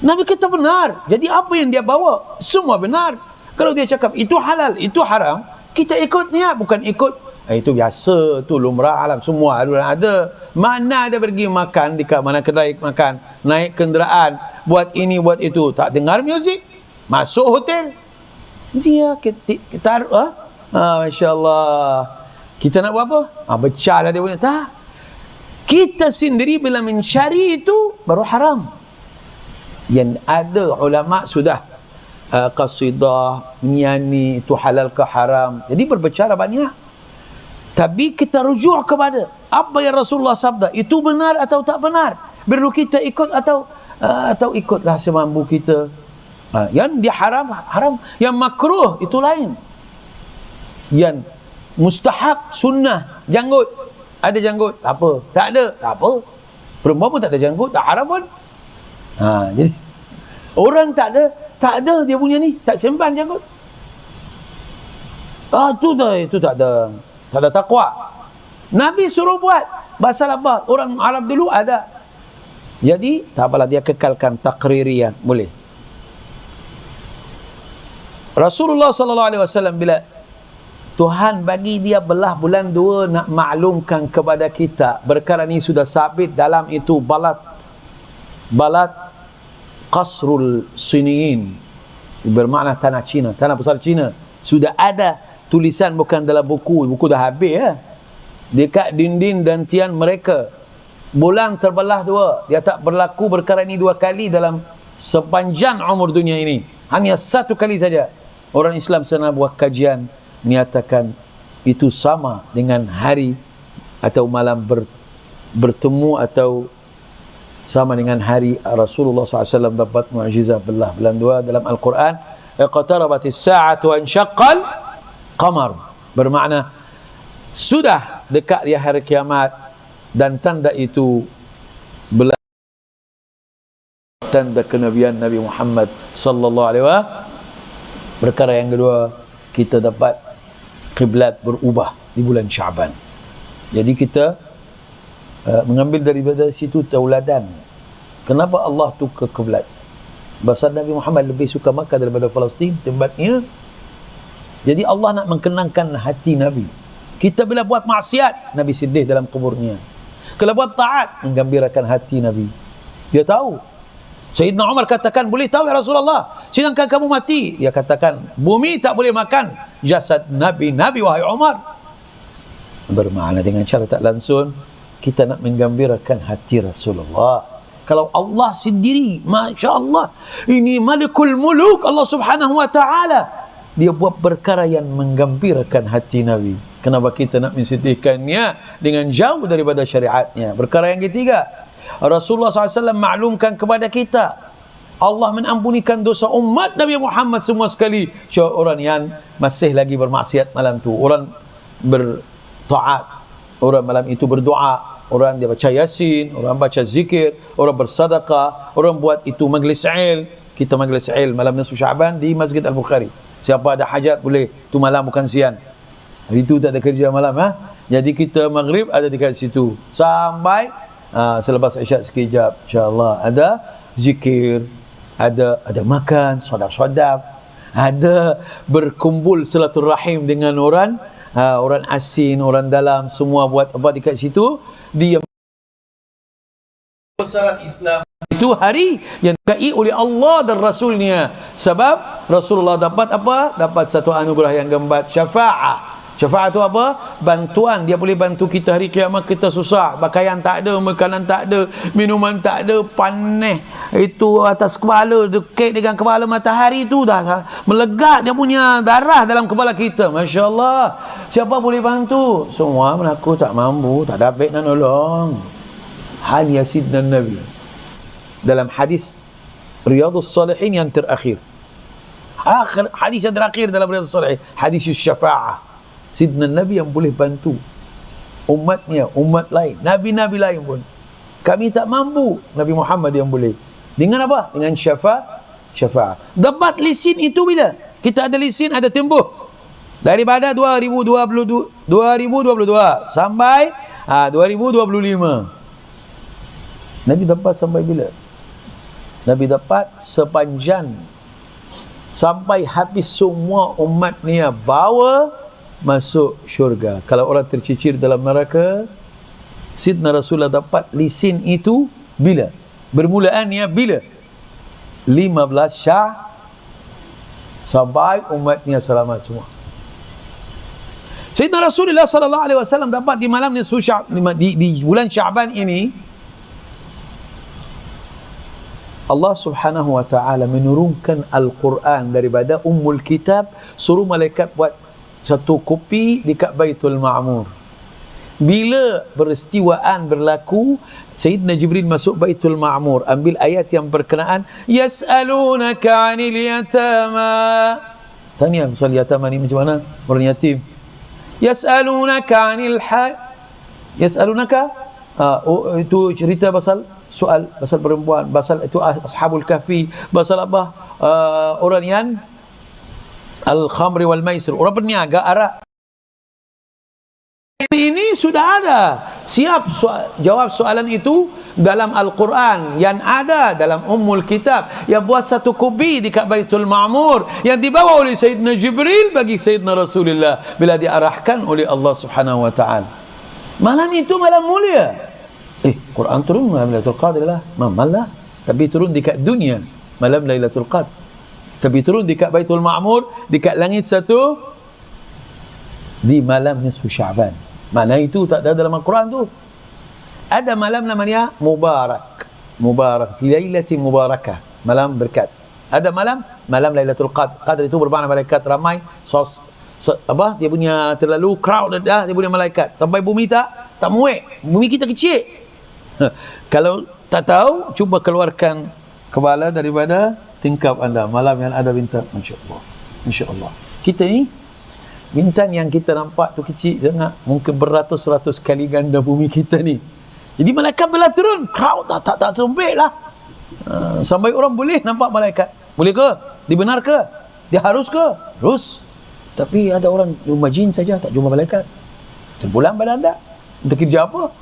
Nabi kita benar. Jadi apa yang dia bawa semua benar. Kalau dia cakap itu halal, itu haram, kita ikut niat, bukan ikut itu biasa, tu lumrah alam, semua ada. Mana ada pergi makan dekat mana kedai makan, naik kenderaan, buat ini buat itu, tak dengar muzik, masuk hotel. Dia kita masya-Allah. Kita nak buat apa? Becah dia punya. Tak. Kita sendiri bila mencari itu baru haram. Yang ada ulama sudah qasidah, nyanyi itu halal ke haram. Jadi berbicara banyak. Tapi kita rujuk kepada apa yang Rasulullah sabda, itu benar atau tak benar. Perlu kita ikut atau ikutlah semampu kita. Yang dia haram, yang makruh itu lain. Yang mustahab sunnah, janggut. Ada janggut, tak apa. Tak ada, tak apa. Perempuan pun tak ada janggut, tak haram pun. Jadi orang tak ada dia punya ni, tak semban janggut. Itu tak ada takwa. Nabi suruh buat. Pasal apa? Orang Arab dulu ada. Jadi tak apalah, dia kekalkan takririyah, boleh. Rasulullah sallallahu alaihi wasallam bila Tuhan bagi dia belah bulan 2 nak maklumkan kepada kita perkara ni sudah sabit dalam itu balat Qasrul Siniin, bermakna tanah Cina, tanah besar Cina. Sudah ada tulisan, bukan dalam buku dah habis dekat dinding dan tiang mereka. Bulan terbelah 2, dia tak berlaku perkara ini 2 kali dalam sepanjang umur dunia ini, hanya 1 kali saja. Orang Islam sana buat kajian menyatakan itu sama dengan hari atau malam bertemu, atau sama dengan hari Rasulullah SAW dapat mukjizat belah bulan 2 dalam Al-Quran. Iqtarabatis sa'atu wa insyaqqal qamar, bermakna sudah dekat di hari kiamat, dan tanda itu belah tanda kenabian Nabi Muhammad sallallahu alaihi wasallam. Perkara yang kedua, kita dapat kiblat berubah di bulan Syaban. Jadi kita mengambil daripada situ tauladan. Kenapa Allah tu ke kiblat? Pasal Nabi Muhammad lebih suka Makkah daripada Palestin tempatnya. Jadi Allah nak menkenangkan hati Nabi. Kita bila buat maksiat, Nabi sedih dalam kuburnya. Kalau buat taat, menggembirakan hati Nabi. Dia tahu. Sayyidina Umar katakan, boleh tahu ya Rasulullah, sedangkan kamu mati. Dia katakan, bumi tak boleh makan jasad Nabi, wahai Umar. Bermakna dengan cara tak langsung, kita nak menggembirakan hati Rasulullah. Kalau Allah sendiri, Masya Allah, ini Malikul Muluk, Allah Subhanahu Wa Ta'ala, dia buat perkara yang menggembirakan hati Nabi. Kenapa kita nak mensedihkannya dengan jauh daripada syariatnya? Perkara yang ketiga, Rasulullah SAW maklumkan kepada kita, Allah mengampunikan dosa umat Nabi Muhammad semua sekali. Orang yang masih lagi bermaksiat malam tu, orang bertaat, orang malam itu berdoa, orang dia baca Yasin, orang baca zikir, orang bersedekah, orang buat itu majlis ilm. Kita majlis ilm malam nisfu Syaban di Masjid Al-Bukhari. Siapa ada hajat boleh, tu malam bukan siang. Hari itu tak ada kerja malam, Jadi kita maghrib ada dekat situ sampai selepas isyak sekejap, insya-Allah ada zikir, ada makan, sodap-sodap, ada berkumpul silaturahim dengan orang asing, orang dalam, semua buat apa dekat situ. Dia besaran Islam itu hari yang dikai oleh Allah dan Rasulnya. Sebab Rasulullah dapat apa? Dapat satu anugerah yang gembat, syafaat. Syafaat itu apa? Bantuan. Dia boleh bantu kita hari kiamat. Kita susah, pakaian tak ada, makanan tak ada, minuman tak ada, panas itu atas kepala, dekat dengan kepala matahari itu dah melegat dia punya darah dalam kepala kita. Masya Allah, siapa boleh bantu? Semua mengaku tak mampu, tak dapat nak nolong. Hanya Sidna Nabi dalam hadis Riyadhus Salihin yang terakhir, hadis yang terakhir dalam Riyadhus Salihin, hadis syafa'ah. Sidna Nabi yang boleh bantu umatnya, umat lain, Nabi-Nabi lain pun. Kami tak mampu, Nabi Muhammad yang boleh. Dengan apa? Dengan syafaat. Dapat lisin itu bila? Kita ada lisin, ada tempoh. Daripada 2022 sampai 2025. Nabi dapat sampai bila? Nabi dapat sepanjang sampai habis semua umatnya bawa masuk syurga. Kalau orang tercicir dalam neraka, Sidna Rasulullah dapat lisin itu bila? Bermulaannya bila? 15 Syah sampai umatnya selamat semua. Sayyidina Rasulullah sallallahu alaihi wasallam dapat di malam nisfu Sya'ban, di bulan Syaban ini, Allah Subhanahu wa taala menurunkan Al-Quran daripada Ummul Kitab, suruh malaikat buat satu kopi dekat Baitul Ma'mur. Bila peristiwaan berlaku, Sayyidina Jibril masuk Baitul Ma'mur, ambil ayat yang berkenaan, yas'alunaka 'anil yatama. Tanya pasal yatama ni macam mana? Orang yatim. Yas'alunaka 'anil yas'alunaka, itu cerita pasal soal pasal perempuan, pasal itu Ashabul Kahfi, pasal apa? Orang yang al-khamri wal maisir, orang berniaga arak. Ini sudah ada, siap jawab soalan itu dalam Al-Quran yang ada dalam Ummul Kitab, yang buat satu kopi di Baitul Ma'mur yang dibawa oleh Sayyidina Jibril bagi Sayyidina Rasulullah bila diarahkan oleh Allah Subhanahu wa taala. Malam itu malam mulia. Quran turun malam Lailatul Qadr lah. Malah, tapi turun dekat dunia malam Lailatul Qadr. Tapi turun dekat Baitul Ma'mur, dekat langit satu di malam nisfu Sya'ban. Mana itu tak ada dalam Al-Quran tu. Ada malam namanya Mubarak, fi lailatin mubarakah, malam berkat. Ada malam Lailatul Qadr. Qadr itu bermakna malaikat ramai, dia punya terlalu crowded dah, dia punya malaikat sampai bumi tak muat. Bumi kita kecil. Kalau tak tahu, cuba keluarkan kepala daripada tingkap anda malam yang ada bintang. Masya Allah. Kita ni bintang yang kita nampak tu kecil sangat, mungkin beratus-ratus kali ganda bumi kita ni. Jadi malaikat bila turun, crowd tak sempit lah. Sampai orang boleh nampak malaikat. Boleh ke? Dibenar ke? Dia harus ke? Harus. Tapi ada orang jumpa jin saja, tak jumpa malaikat. Terpulang pada anda. Anda kerja apa?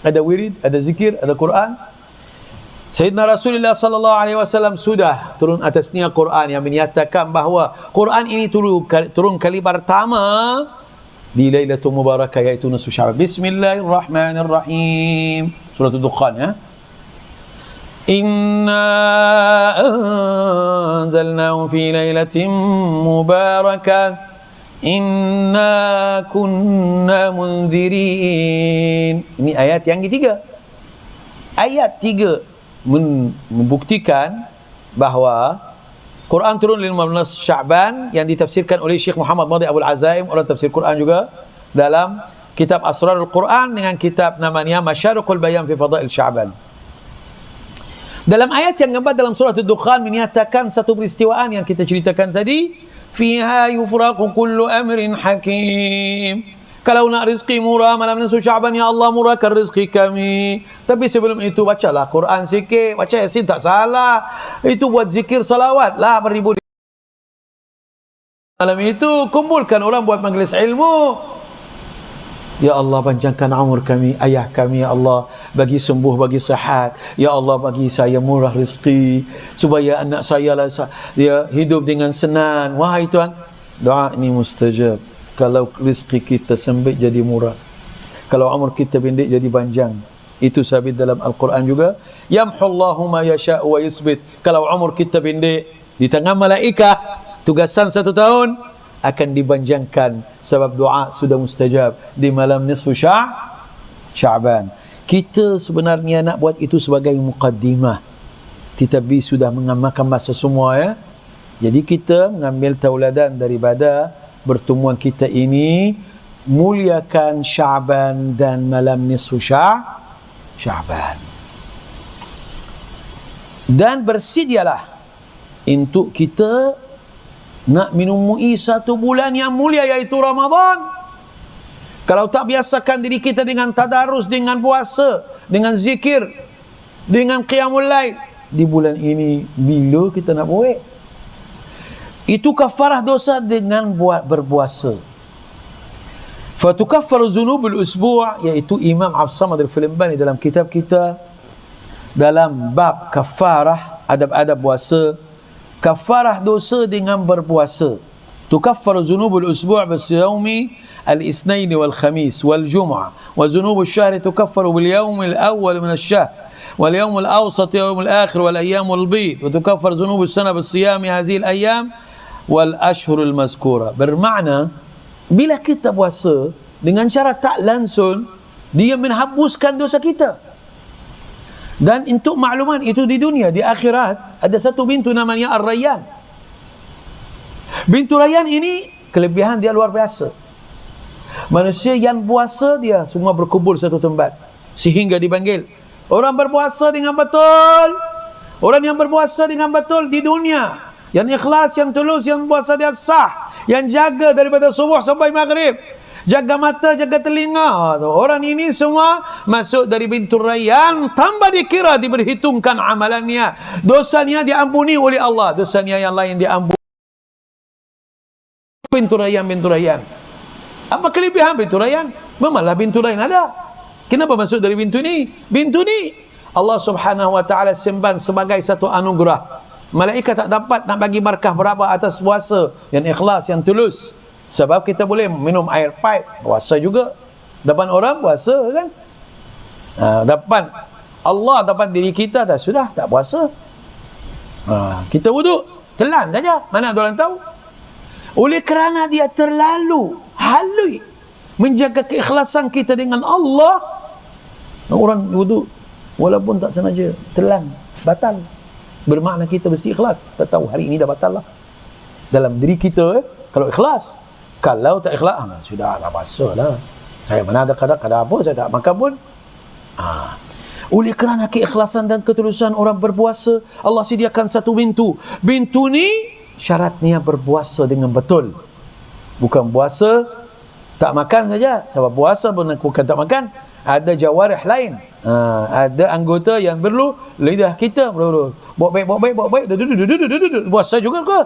Ada wirid, ada zikir, ada Quran. Sayyidina Rasulullah sallallahu alaihi wasallam sudah turun atasnya Quran yang menyatakan bahawa Quran ini turun kali pertama di Lailatul Mubarakah, iaitu nisfu Sya'ban. Bismillahirrahmanirrahim. Surah Ad-Dukhan, ya. Inna anzalnahu fi lailatin mubarakah inna kunna munzirin. Ini ayat yang ketiga. Ayat 3 membuktikan bahawa Quran turun 15 Sya'ban yang ditafsirkan oleh Syekh Muhammad Madhi Abul Azaim, orang tafsir Quran juga, dalam kitab Asrarul Quran dengan kitab namanya Masyariqul Bayan fi Fadail Sya'ban. Dalam ayat yang keempat dalam surah Ad-Dukhan menyatakan satu peristiwaan yang kita ceritakan tadi, fiha yufraqu kullu amrin hakim. Kalau nak rezeki murah malam nisfu Sya'ban, ya Allah murahkan rezeki kami. Tapi sebelum itu bacalah Quran sikit, baca Yasin tak salah. Itu buat zikir salawat lah beribu. Malam itu kumpulkan orang buat majlis ilmu. Ya Allah panjangkan umur kami, ayah kami, ya Allah bagi sembuh, bagi sihat. Ya Allah bagi saya murah rezeki supaya anak saya lah dia hidup dengan senang. Wahai Tuhan, doa ini mustajab. Kalau rezeki kita sempit jadi murah, kalau umur kita pendek jadi panjang. Itu sabit dalam Al-Quran juga. Yamhullahu ma yasha'u wa yusbit. Kalau umur kita pendek, di tangan malaikat tugasan 1 tahun akan dipanjangkan sebab doa sudah mustajab di malam nisfu Sya'ban. Kita sebenarnya nak buat itu sebagai muqaddimah, tetapi sudah mengamalkan masa semua, ya. Jadi kita mengambil tauladan daripada pertemuan kita ini, muliakan Sya'ban dan malam nisfu Sya'ban. Dan bersedialah untuk kita nak minumui satu bulan yang mulia, iaitu Ramadan. Kalau tak biasakan diri kita dengan tadarus, dengan puasa, dengan zikir, dengan qiyamul lail, di bulan ini bila kita nak buat? Itu kafarah dosa dengan berpuasa. Fatukaffaru dzunubul usbu', iaitu Imam Abdus Samad Al-Filmbani dalam kitab kita dalam bab kafarah, adab-adab puasa, kafarah dosa dengan berpuasa. Tukaffaru dzunubul usbu' bis-siyami al-itsnain wal khamis wal jum'ah, wa dzunubul syahri tukaffaru bil yawmil awwal min asy-syahr wal yawmul awsat yawmul akhir wal ayyamul bid, wa tukaffar dzunubus sana bis-siyami hadhihi al-ayyam wal ashhurul mazkura. Bermakna bila kita puasa dengan cara tak langsung, dia menghapuskan dosa kita. Dan untuk makluman, itu di dunia. Di akhirat ada satu pintu namanya Ar-Rayyan. Pintu Rayyan ini kelebihan dia luar biasa. Manusia yang puasa dia semua berkumpul satu tempat sehingga dipanggil orang berpuasa dengan betul. Orang yang berpuasa dengan betul di dunia, yang ikhlas, yang tulus, yang puasa dia sah, yang jaga daripada subuh sampai maghrib, jaga mata, jaga telinga. Orang ini semua masuk dari pintu Rayyan tanpa dikira, diperhitungkan amalannya. Dosanya diampuni oleh Allah, dosanya yang lain diampuni. Pintu Rayyan, pintu Rayyan. Apa kelebihan pintu Rayyan? Memanglah pintu lain ada. Kenapa masuk dari pintu ini? Pintu ini Allah Subhanahu wa taala simpan sebagai satu anugerah. Malaikat tak dapat nak bagi markah berapa atas puasa yang ikhlas, yang tulus. Sebab kita boleh minum air pipe, puasa juga. Depan orang puasa kan? Depan Allah, depan diri kita dah sudah tak puasa. Kita wuduk, telan saja. Mana ada orang tahu? Oleh kerana dia terlalu halus menjaga keikhlasan kita dengan Allah, orang wuduk walaupun tak sengaja telan, batal. Bermakna kita mesti ikhlas. Tak tahu hari ini dah batal lah dalam diri kita. Kalau ikhlas, kalau tak ikhlas, sudah tak pasal lah. Saya mana ada kadang apa, saya tak makan pun. Oleh kerana keikhlasan dan ketulusan orang berpuasa, Allah sediakan satu pintu. Pintu ni syaratnya berpuasa dengan betul. Bukan puasa tak makan saja. Sebab puasa bukan tak makan, ada jawarih lain. Ada anggota yang perlu lidah kita baik puasa juga ke?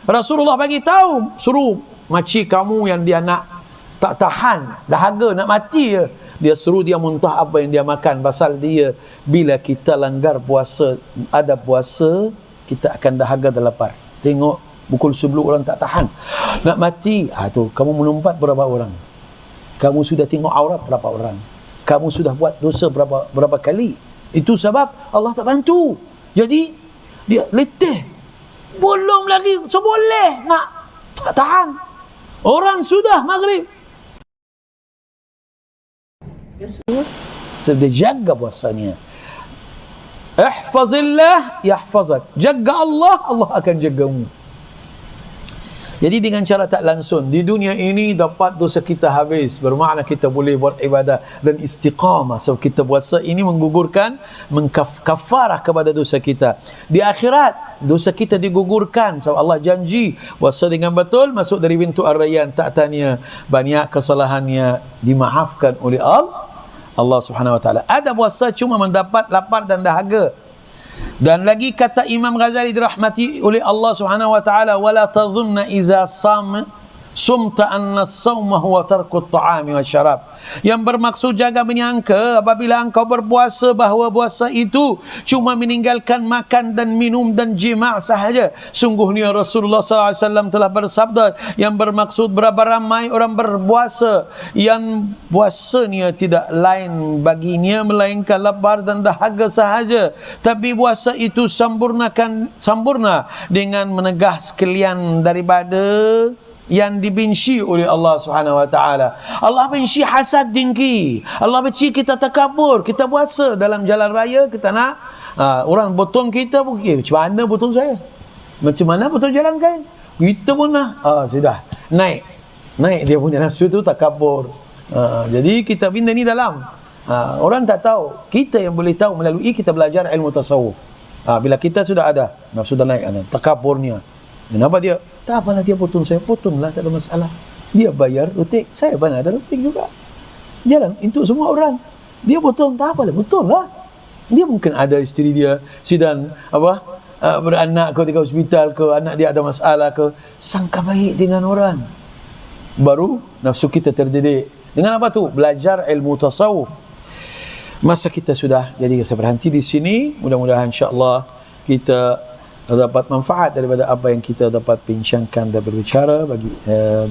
Rasulullah bagi tahu suruh makcik kamu yang dia nak tak tahan, dahaga nak mati je, dia suruh dia muntah apa yang dia makan. Pasal dia, bila kita langgar puasa, ada puasa, kita akan dahaga dan lapar. Tengok pukul 10 orang tak tahan, nak mati. Tu kamu melompat berapa orang? Kamu sudah tengok aurat berapa orang? Kamu sudah buat dosa berapa kali? Itu sebab Allah tak bantu. Jadi dia letih, belum lagi seboleh nak tak tahan. Orang sudah maghrib. So, dia jaga puasanya. Ihfazillah yahfazak. Jaga Allah, Allah akan jagamu. Jadi dengan cara tak langsung, di dunia ini dapat dosa kita habis, bermakna kita boleh buat ibadah dan istiqamah. So kita puasa ini menggugurkan, mengkafarah kepada dosa kita. Di akhirat dosa kita digugurkan. So Allah janji puasa dengan betul masuk dari pintu Ar-Rayyan, tak tanya banyak kesalahannya dimaafkan oleh Allah Subhanahu wa taala. Ada puasa cuma mendapat lapar dan dahaga. Dan lagi kata Imam Ghazali dirahmati oleh Allah Subhanahu wa taala, wala tadhunna iza sumta anna as-sawma huwa tarku at-ta'ami wasyarab. Yang bermaksud jangan menyangka apabila engkau berpuasa bahawa puasa itu cuma meninggalkan makan dan minum dan jima' sahaja. Sungguhnya Rasulullah sallallahu alaihi wasallam telah bersabda, yang bermaksud berapa ramai orang berpuasa yang puasanya tidak lain baginya melainkan lapar dan dahaga sahaja, tapi puasa itu sempurna dengan menegah sekalian daripada yang dibenci oleh Allah Subhanahu wa taala. Allah benci hasad dengki. Allah benci kita takabur. Kita puasa dalam jalan raya, kita nak orang potong kita pun, macam mana potong saya? Macam mana potong jalan kan? Kita pun nak sudah naik dia punya nafsu tu takabur. Jadi kita bina ni dalam orang tak tahu. Kita yang boleh tahu melalui kita belajar ilmu tasawuf. Bila kita sudah ada nafsu dah naik takaburnya. Kenapa dia? Tak apalah dia potong saya, potonglah, tak ada masalah. Dia bayar rutik, saya pun ada rutik juga. Jalan untuk semua orang. Dia potong, tak apalah, potonglah. Dia mungkin ada isteri dia sedang beranak ke di hospital ke, anak dia ada masalah ke, sangka baik dengan orang. Baru nafsu kita terdidik. Dengan apa tu? Belajar ilmu tasawuf. Masa kita sudah, jadi saya berhenti di sini. Mudah-mudahan insya-Allah kita dapat manfaat daripada apa yang kita dapat bincangkan dan berbicara bagi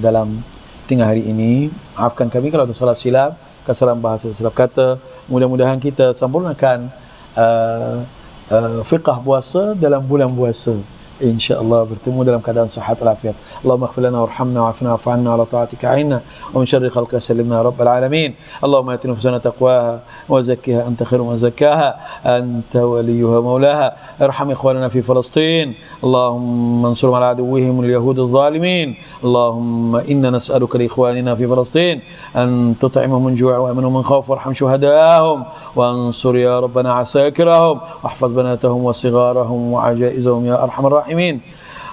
dalam tengah hari ini. Maafkan kami kalau ada salah silap, kesalahan bahasa, silap kata. Mudah-mudahan kita sempurnakan fiqh puasa dalam bulan puasa. InsyaAllah bertemu dalam keadaan sihat walafiat. Allahumma ighfir lana warhamna wa'afina wa'fu 'anna 'ala ta'atika 'inna wa min syarri khalqika sallimna rabbal alamin. Allahumma ati nufusana taqwaha wa zakkiha anta khairu man zakkaha anta waliyuha maulaha. Irham ikhwanana fi Palestin. Allahumma ansur ala aduwwihim al-yahud adh-dhalimin. Allahumma inna nas'aluka li ikhwanina fi Palestin an tut'imahum min ju' wa amanu min khawf warham shuhadaahum wa ansur ya rabbana asakirahum wahfaz banatahum wa sigharahum wa ajaizahum ya arhamar الراحمين.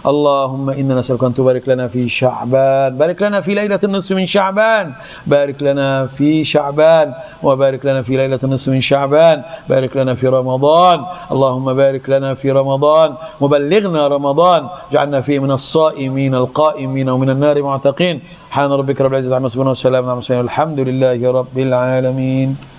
اللهم إنا نسألك أن تبارك لنا في شعبان، بارك لنا في ليلة النصف من شعبان، بارك لنا في شعبان، وبارك لنا في ليلة النصف من شعبان، بارك لنا في رمضان. اللهم بارك لنا في رمضان وبلغنا رمضان، جعلنا فيه من الصائمين القائمين ومن النار معتقين. سبحان ربك رب العزة عما يصفون والسلام على المرسلين والحمد لله رب العالمين.